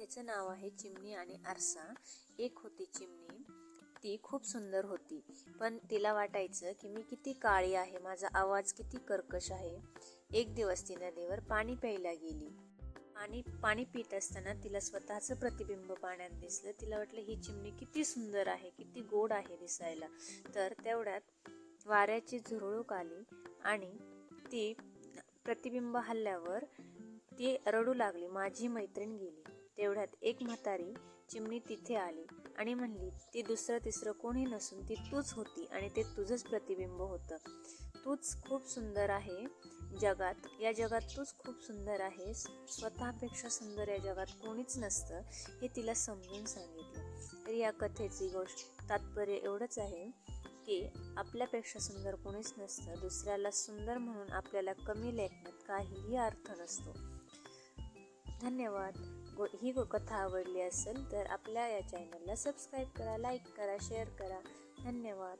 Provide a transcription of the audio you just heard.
कथेचं नाव आहे चिमणी आणि आरसा. एक होती चिमणी, ती खूप सुंदर होती, पण तिला वाटायचं की मी किती काळी आहे, माझा आवाज किती कर्कश आहे. एक दिवस ती नदीवर पाणी प्यायला गेली. पाणी पित असताना तिला स्वतःचं प्रतिबिंब पाण्यात दिसलं. तिला वाटलं ही चिमणी किती सुंदर आहे, किती गोड आहे दिसायला. तर तेवढ्यात वाऱ्याची झुळूक आली आणि ती प्रतिबिंब हल्ल्यावर ती रडू लागली, माझी मैत्रीण गेली. तेवढ्यात एक म्हातारी चिमणी तिथे आली आणि म्हणली, ती दुसरं तिसरं कोणी नसून ती तूच होती आणि ते तुझंच प्रतिबिंब होतं. तूच खूप सुंदर आहे जगात, या जगात तूच खूप सुंदर आहेस, स्वतःपेक्षा सुंदर या जगात कोणीच नसतं, हे तिला समजून सांगितलं. तर या कथेची तात्पर्य एवढंच आहे की आपल्यापेक्षा सुंदर कोणीच नसतं. दुसऱ्याला सुंदर म्हणून आपल्याला कमी लेखण्यात काहीही अर्थ नसतो. धन्यवाद. ही कथा आवडली असेल तर आपल्या या चॅनलला सबस्क्राईब करा, लाईक करा, शेअर करा. धन्यवाद.